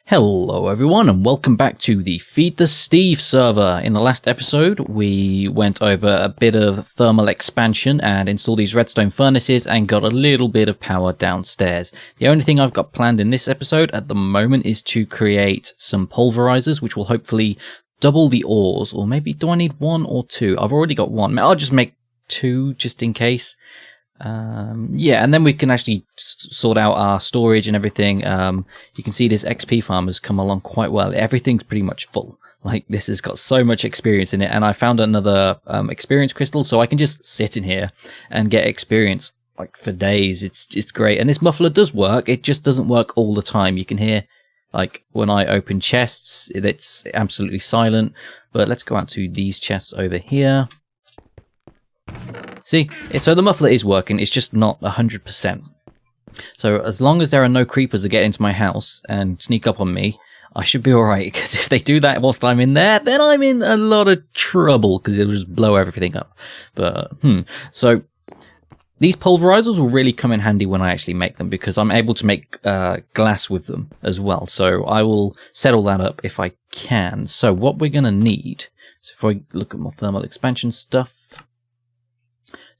Hello everyone and welcome back to the Feed the Steve server. In the last episode we went over a bit of thermal expansion and installed these redstone furnaces and got a little bit of power downstairs. The only thing I've got planned in this episode at the moment is to create some pulverizers which will hopefully double the ores, or maybe do I need one or two? I've already got one. I'll just make two just in case. Yeah, and then we can actually sort out our storage and everything. You can see this XP farm has come along quite well. Everything's pretty much full. Like, this has got so much experience in it, and I found another experience crystal, so I can just sit in here and get experience like for days. It's great, and this muffler does work. It just doesn't work all the time. You can hear, like, when I open chests, it's absolutely silent. But let's go out to these chests over here. See, so the muffler is working, it's just not 100%. So as long as there are no creepers that get into my house and sneak up on me, I should be alright, because if they do that whilst I'm in there, then I'm in a lot of trouble, because it'll just blow everything up. But, so these pulverizers will really come in handy when I actually make them, because I'm able to make glass with them as well. So I will set all that up if I can. So what we're going to need, so if I look at my thermal expansion stuff,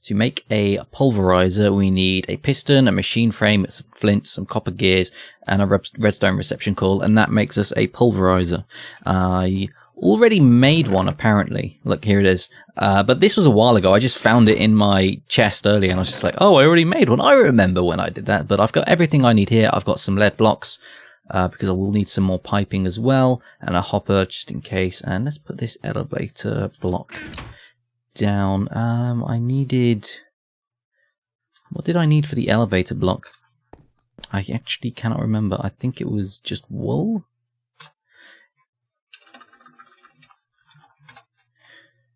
to make a pulverizer, we need a piston, a machine frame, some flint, some copper gears, and a redstone reception coil, and that makes us a pulverizer. I already made one, apparently. Look, here it is. But this was a while ago. I just found it in my chest earlier, and I was just like, oh, I already made one. I remember when I did that, but I've got everything I need here. I've got some lead blocks, because I will need some more piping as well, and a hopper just in case. And let's put this elevator block down. I needed... What did I need for the elevator block? I actually cannot remember. I think it was just wool?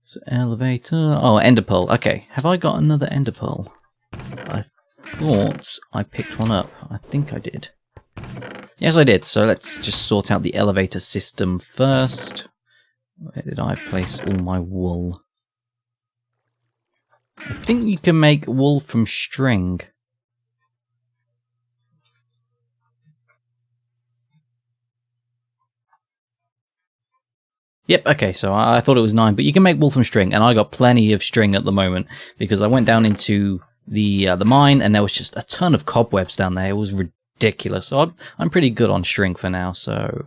So elevator... Oh, ender pearl. Okay, have I got another ender pearl? I thought I picked one up. I think I did. Yes, I did. So let's just sort out the elevator system first. Where did I place all my wool? I think you can make wool from string. Yep, okay, so I thought it was 9, but you can make wool from string, and I got plenty of string at the moment, because I went down into the mine, and there was just a ton of cobwebs down there. It was ridiculous. So I'm pretty good on string for now, so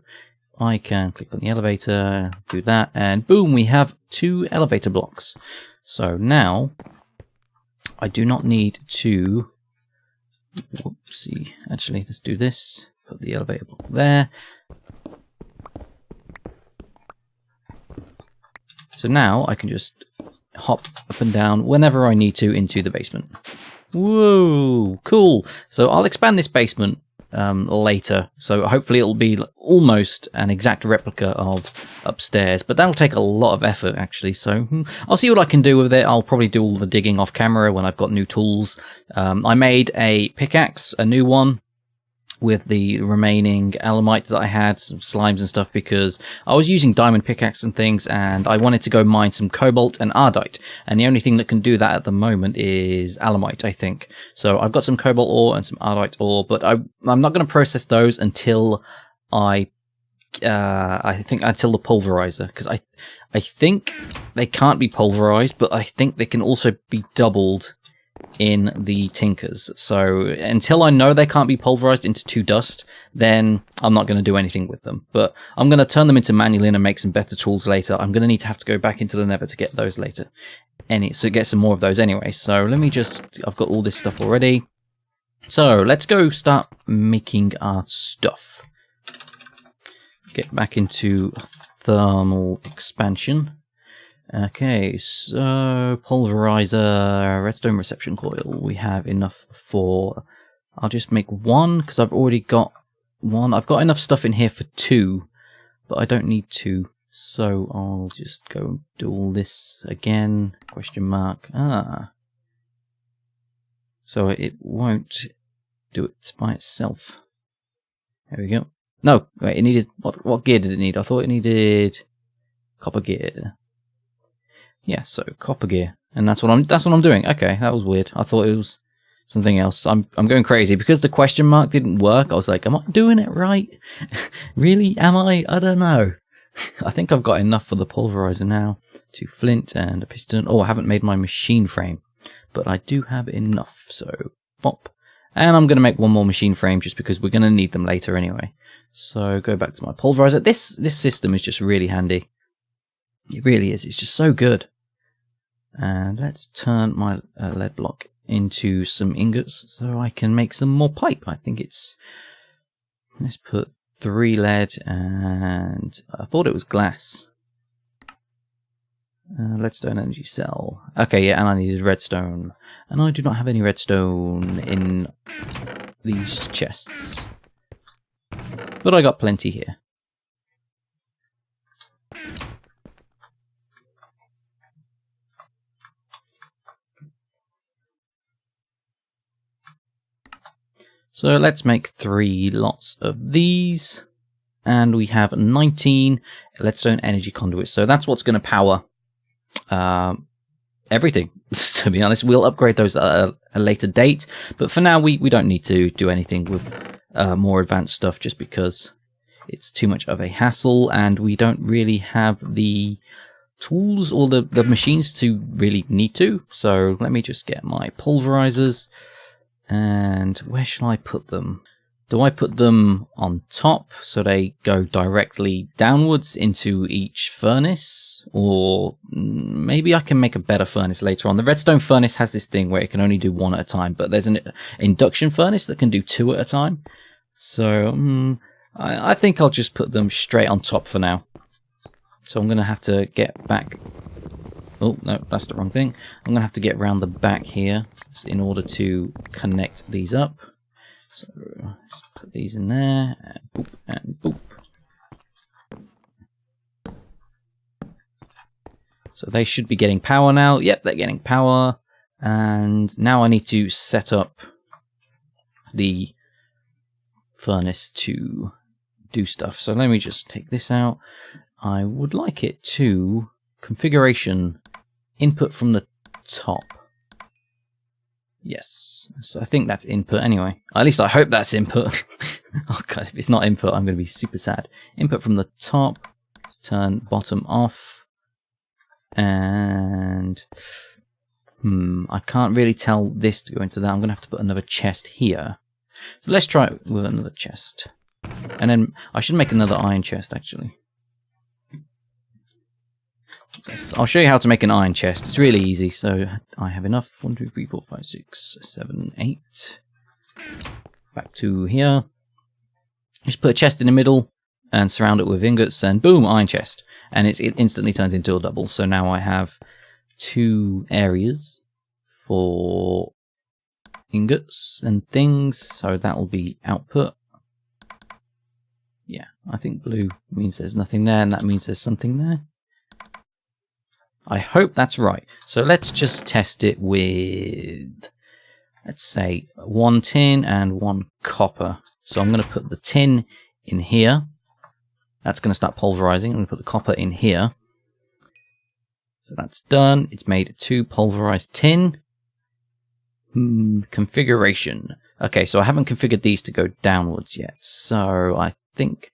I can click on the elevator, do that, and boom, we have 2 elevator blocks. So now I do not need to, whoopsie, actually, let's do this, put the elevator block there. So now I can just hop up and down whenever I need to into the basement. Whoa, cool. So I'll expand this basement later, so hopefully it'll be almost an exact replica of upstairs, but that'll take a lot of effort actually, so I'll see what I can do with it. I'll probably do all the digging off camera when I've got new tools. I made a pickaxe, a new one, with the remaining alamites that I had, some slimes and stuff, because I was using diamond pickaxe and things, and I wanted to go mine some cobalt and ardite, and the only thing that can do that at the moment is alamite, I think. So I've got some cobalt ore and some ardite ore, but I'm not going to process those until I think until the pulverizer, because I think they can't be pulverized, but I think they can also be doubled in the tinkers. So until I know they can't be pulverized into 2 dust, then I'm not going to do anything with them. But I'm going to turn them into manulin and make some better tools later. I'm going to have to go back into the nether to get those later. So get some more of those anyway. So let me just... I've got all this stuff already. So let's go start making our stuff. Get back into thermal expansion. Okay, so pulverizer, redstone reception coil, we have enough for, I'll just make 1, because I've already got 1. I've got enough stuff in here for 2, but I don't need 2, so I'll just go do all this again, question mark, so it won't do it by itself. There we go. No, wait, it needed, what gear did it need? I thought it needed copper gear. Yeah, so copper gear, and that's what I'm doing. Okay, that was weird. I thought it was something else. I'm going crazy because the question mark didn't work. I was like, am I doing it right? Really? Am I? I don't know. I think I've got enough for the pulverizer now. 2 flint and a piston. Oh, I haven't made my machine frame, but I do have enough. So pop. And I'm going to make one more machine frame just because we're going to need them later anyway. So go back to my pulverizer. This system is just really handy. It really is. It's just so good. And let's turn my lead block into some ingots so I can make some more pipe. I think it's... Let's put 3 lead and... I thought it was glass. Leadstone energy cell. Okay, yeah, and I needed redstone. And I do not have any redstone in these chests. But I got plenty here. So let's make 3 lots of these. And we have 19 leadstone energy conduits. So that's what's going to power everything, to be honest. We'll upgrade those at a later date. But for now, we don't need to do anything with more advanced stuff just because it's too much of a hassle. And we don't really have the tools or the machines to really need to. So let me just get my pulverizers. And where shall I put them? Do I put them on top so they go directly downwards into each furnace? Or maybe I can make a better furnace later on. The redstone furnace has this thing where it can only do 1 at a time, but there's an induction furnace that can do 2 at a time. So I think I'll just put them straight on top for now. So I'm going to have to get back... Oh, no, that's the wrong thing. I'm going to have to get around the back here in order to connect these up. So put these in there, and boop, and boop. So they should be getting power now. Yep, they're getting power. And now I need to set up the furnace to do stuff. So let me just take this out. I would like it to configuration input from the top. Yes, so I think that's input anyway. At least I hope that's input. Oh god, if it's not input, I'm going to be super sad. Input from the top. Let's turn bottom off. And I can't really tell this to go into that. I'm going to have to put another chest here. So let's try it with another chest. And then I should make another iron chest actually. Yes, I'll show you how to make an iron chest. It's really easy. So I have enough. 1, 2, 3, 4, 5, 6, 7, 8. Back to here. Just put a chest in the middle and surround it with ingots and boom, iron chest. And it instantly turns into a double. So now I have 2 areas for ingots and things. So that will be output. Yeah, I think blue means there's nothing there and that means there's something there. I hope that's right. So let's just test it with, let's say, 1 tin and 1 copper. So I'm going to put the tin in here. That's going to start pulverizing. I'm going to put the copper in here. So that's done. It's made 2 pulverized tin. Configuration. Okay, so I haven't configured these to go downwards yet. So I think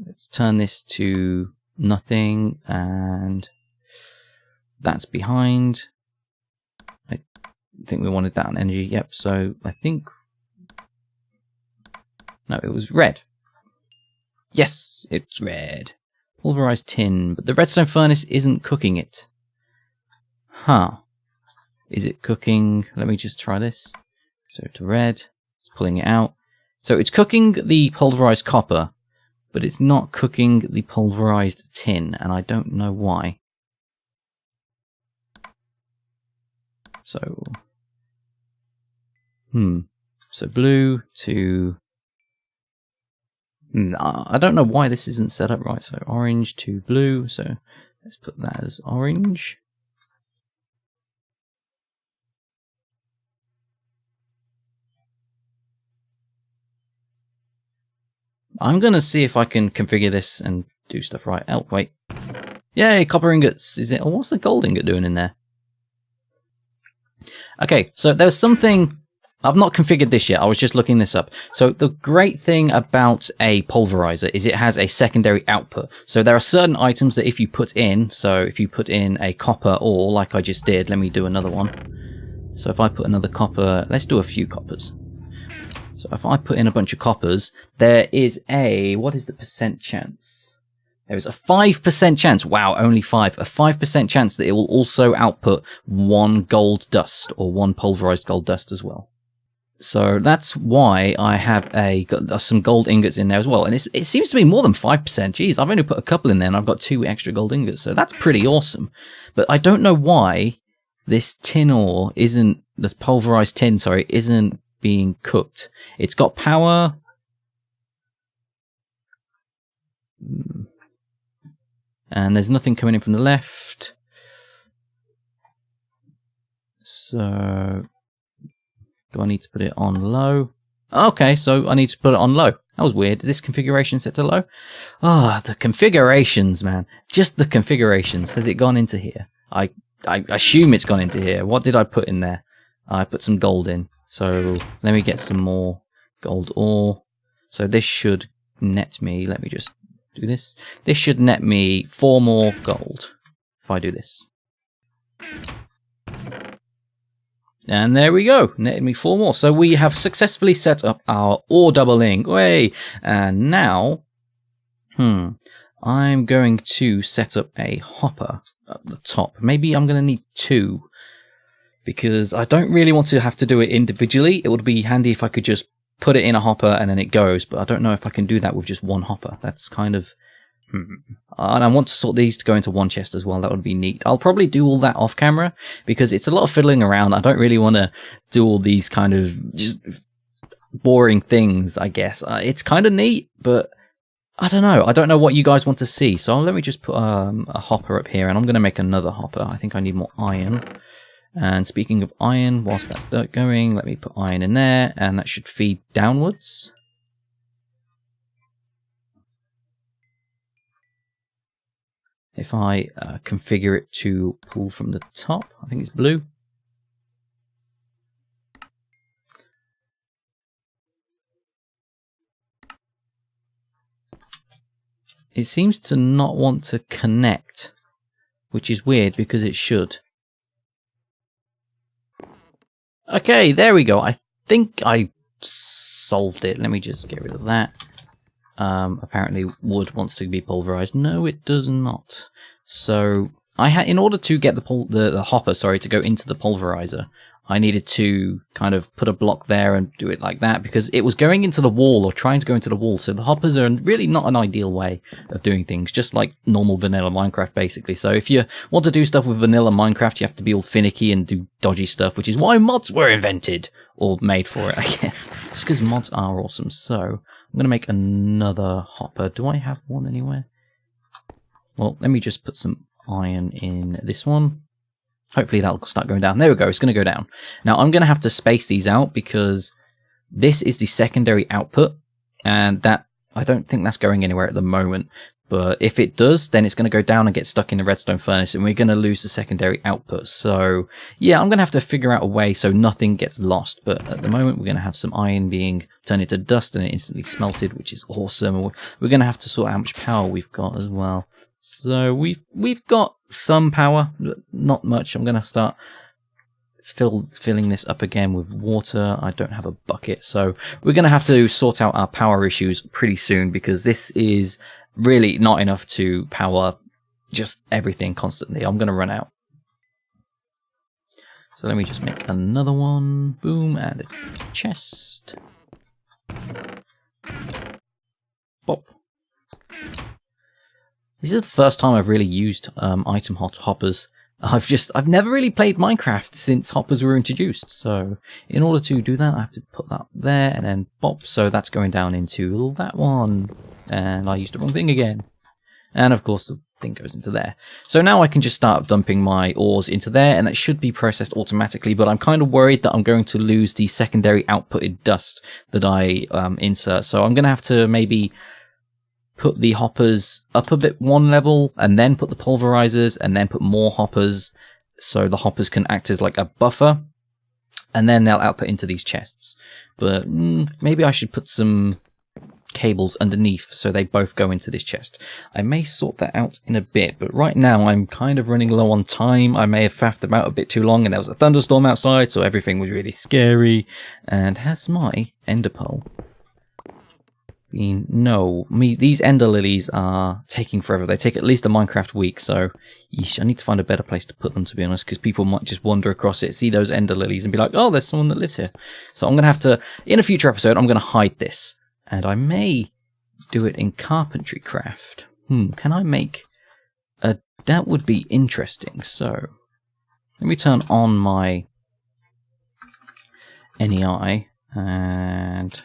let's turn this to nothing and... that's behind. I think we wanted that on energy. Yep, so I think... no, it was red. Yes, it's red. Pulverized tin, but the redstone furnace isn't cooking it. Huh. Is it cooking... let me just try this. So to red, it's pulling it out. So it's cooking the pulverized copper, but it's not cooking the pulverized tin, and I don't know why. So, so blue to, I don't know why this isn't set up right. So orange to blue. So let's put that as orange. I'm going to see if I can configure this and do stuff right. Oh, wait. Yay, copper ingots. Is it? Oh, what's the gold ingot doing in there? Okay, so there's something I've not configured this yet. I was just looking this up. So the great thing about a pulverizer is it has a secondary output. So there are certain items that if you put in, so if you put in a copper ore, like I just did, let me do another one. So if I put another copper, let's do a few coppers. So if I put in a bunch of coppers, there is a, what is the percent chance? There is a 5% chance, wow, only 5, a 5% chance that it will also output 1 gold dust, or 1 pulverized gold dust as well. So that's why I have some gold ingots in there as well. And it seems to be more than 5%. Jeez, I've only put a couple in there and I've got 2 extra gold ingots. So that's pretty awesome. But I don't know why this tin ore isn't, this pulverized tin, sorry, isn't being cooked. It's got power. And there's nothing coming in from the left. So do I need to put it on low? Okay, so I need to put it on low. That was weird. This configuration set to low? Ah, the configurations, man. Just the configurations. Has it gone into here? I assume it's gone into here. What did I put in there? I put some gold in. So let me get some more gold ore. So this should net me. Let me just do this. This should net me 4 more gold if I do this. And there we go, netted me 4 more. So we have successfully set up our ore doubling. Way. And now, I'm going to set up a hopper at the top. Maybe I'm going to need 2 because I don't really want to have to do it individually. It would be handy if I could just put it in a hopper and then it goes, but I don't know if I can do that with just 1 hopper. That's kind of... And I want to sort these to go into 1 chest as well. That would be neat. I'll probably do all that off camera because it's a lot of fiddling around. I don't really want to do all these kind of just boring things, I guess. It's kind of neat, but I don't know. I don't know what you guys want to see. So let me just put a hopper up here and I'm going to make another hopper. I think I need more iron. And speaking of iron, whilst that's going, let me put iron in there, and that should feed downwards. If I configure it to pull from the top, I think it's blue. It seems to not want to connect, which is weird because it should. Okay, there we go. I think I solved it. Let me just get rid of that. Apparently wood wants to be pulverized. No, it does not. So in order to get the hopper, sorry, to go into the pulverizer, I needed to kind of put a block there and do it like that because it was going into the wall or trying to go into the wall. So the hoppers are really not an ideal way of doing things, just like normal vanilla Minecraft basically. So if you want to do stuff with vanilla Minecraft, you have to be all finicky and do dodgy stuff, which is why mods were invented or made for it, I guess. Just because mods are awesome. So I'm going to make another hopper. Do I have one anywhere? Well, let me just put some iron in this one. Hopefully that'll start going down. There we go. It's going to go down. Now I'm going to have to space these out because this is the secondary output, and that I don't think that's going anywhere at the moment. But if it does, then it's going to go down and get stuck in the redstone furnace, and we're going to lose the secondary output. So yeah, I'm going to have to figure out a way so nothing gets lost. But at the moment, we're going to have some iron being turned into dust and it instantly smelted, which is awesome. We're going to have to sort out how much power we've got as well. So we've got some power, but not much. I'm going to start filling this up again with water. I don't have a bucket, so we're going to have to sort out our power issues pretty soon because this is really not enough to power just everything constantly. I'm going to run out. So let me just make another one. Boom, and a chest. Bop. This is the first time I've really used item hoppers. I've never really played Minecraft since hoppers were introduced. So in order to do that, I have to put that there and then bop. So that's going down into that one. And I used the wrong thing again. And of course the thing goes into there. So now I can just start dumping my ores into there and that should be processed automatically. But I'm kind of worried that I'm going to lose the secondary outputted dust that I insert. So I'm going to have to maybe put the hoppers up a bit 1 level and then put the pulverizers and then put more hoppers so the hoppers can act as like a buffer. and then they'll output into these chests. But maybe I should put some cables underneath so they both go into this chest. I may sort that out in a bit, but right now I'm kind of running low on time. I may have faffed about a bit too long, and there was a thunderstorm outside, so everything was really scary. And has my ender pearl been... No, these ender lilies are taking forever. They take at least a Minecraft week, so yeesh, I need to find a better place to put them, to be honest, because people might just wander across it, see those ender lilies and be like, oh, there's someone that lives here. So I'm going to have to, in a future episode, I'm going to hide this. And I may do it in carpentry craft. Can I make a... That would be interesting. So, let me turn on my NEI and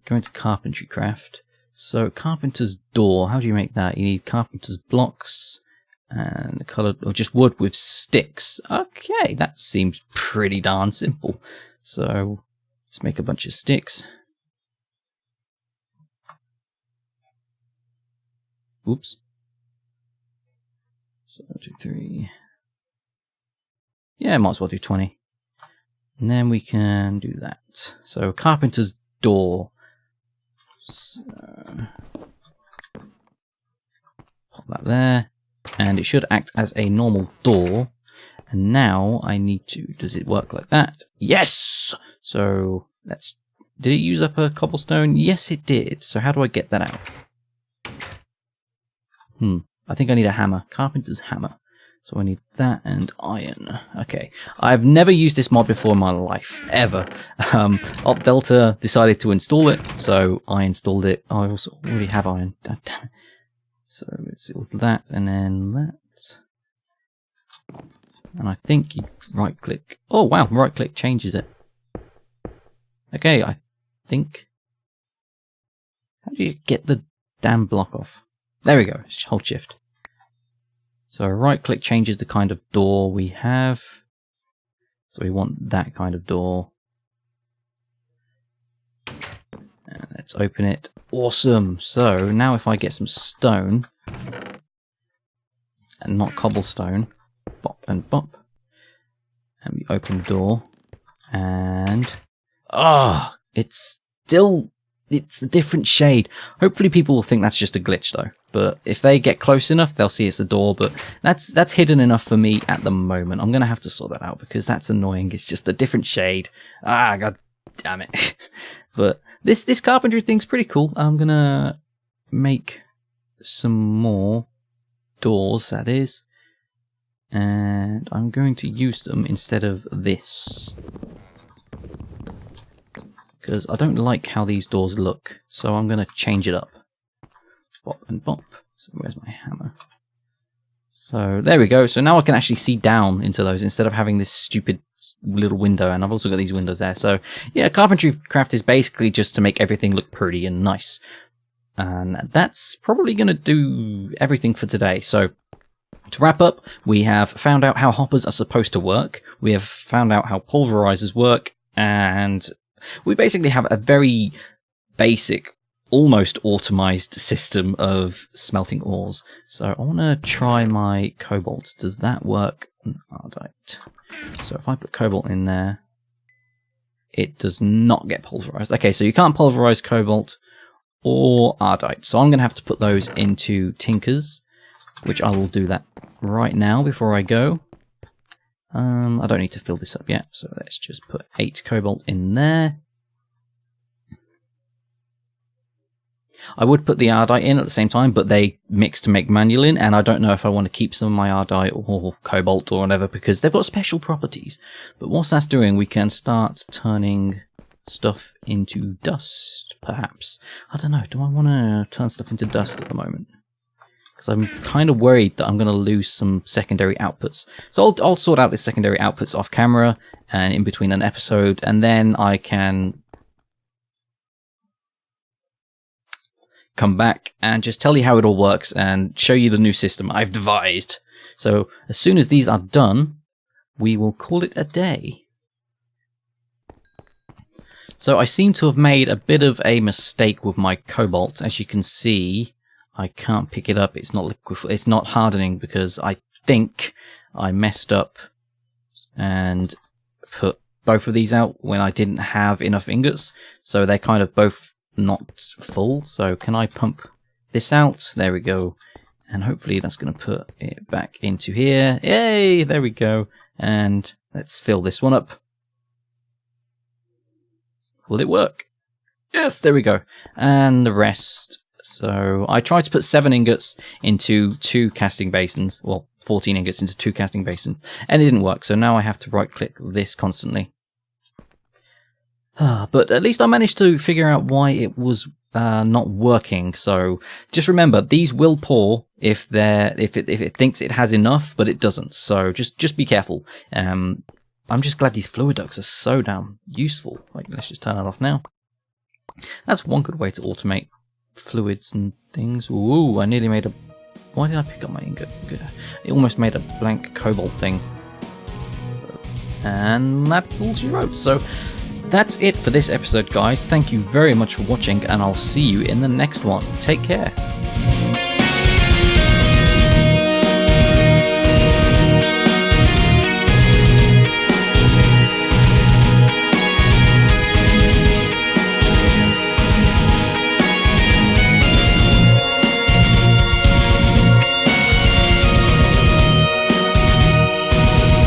go into carpentry craft. So, carpenter's door. How do you make that? You need carpenter's blocks and colored, or just wood with sticks. Okay, that seems pretty darn simple. So... let's make a bunch of sticks. Oops. So 2, 3. Yeah, might as well do 20. And then we can do that. So carpenter's door. So, pop that there. And it should act as a normal door. And now I need to... Does it work like that? Yes! So let's... Did it use up a cobblestone? Yes, it did. So how do I get that out? I think I need a hammer. Carpenter's hammer. So I need that and iron. Okay. I've never used this mod before in my life. Ever. Opdelta decided to install it. So I installed it. Oh, I also already have iron. Damn it. So it was that and then that. And I think you right click. Oh wow, right click changes it. Okay, I think. How do you get the damn block off? There we go, hold shift. So right click changes the kind of door we have. So we want that kind of door. And let's open it. Awesome. So now if I get some stone and not cobblestone. Bop and bop. And we open the door. And... it's still... It's a different shade. Hopefully people will think that's just a glitch though. But if they get close enough, they'll see it's a door. But that's hidden enough for me at the moment. I'm going to have to sort that out because that's annoying. It's just a different shade. God damn it. But this carpentry thing's pretty cool. I'm going to make some more doors, that is. And I'm going to use them instead of this. Because I don't like how these doors look. So I'm going to change it up. Bop and bop. So where's my hammer? So there we go. So now I can actually see down into those instead of having this stupid little window. And I've also got these windows there. So yeah, carpentry craft is basically just to make everything look pretty and nice. And that's probably going to do everything for today. So to wrap up, we have found out how hoppers are supposed to work. We have found out how pulverizers work. And we basically have a very basic, almost automized system of smelting ores. So I want to try my cobalt. Does that work? Ardite. So if I put cobalt in there, it does not get pulverized. Okay, so you can't pulverize cobalt or ardite. So I'm going to have to put those into tinkers, which I will do that right now before I go. I don't need to fill this up yet, so let's just put 8 cobalt in there. I would put the ardite in at the same time, but they mix to make manulin, and I don't know if I want to keep some of my ardite or cobalt or whatever, because they've got special properties. But whilst that's doing, we can start turning stuff into dust, perhaps. I don't know, do I want to turn stuff into dust at the moment? Because I'm kind of worried that I'm going to lose some secondary outputs. So I'll sort out the secondary outputs off camera and in between an episode, and then I can come back and just tell you how it all works and show you the new system I've devised. So as soon as these are done, we will call it a day. So I seem to have made a bit of a mistake with my cobalt. As you can see, I can't pick it up. It's not liquid. It's not hardening because I think I messed up and put both of these out when I didn't have enough ingots. So they're kind of both not full. So can I pump this out? There we go. And hopefully that's going to put it back into here. Yay! There we go. And let's fill this one up. Will it work? Yes, there we go. And the rest. So I tried to put 7 ingots into 2 casting basins. Well, 14 ingots into 2 casting basins. And it didn't work. So now I have to right click this constantly. But at least I managed to figure out why it was not working. So just remember, these will pour if it thinks it has enough, but it doesn't. So just be careful. I'm just glad these fluid ducts are so damn useful. Like, let's just turn that off now. That's one good way to automate fluids and things. Ooh, I nearly made a... Why did I pick up my ingot? It almost made a blank cobalt thing. And that's all she wrote. So that's it for this episode, guys. Thank you very much for watching, and I'll see you in the next one. Take care.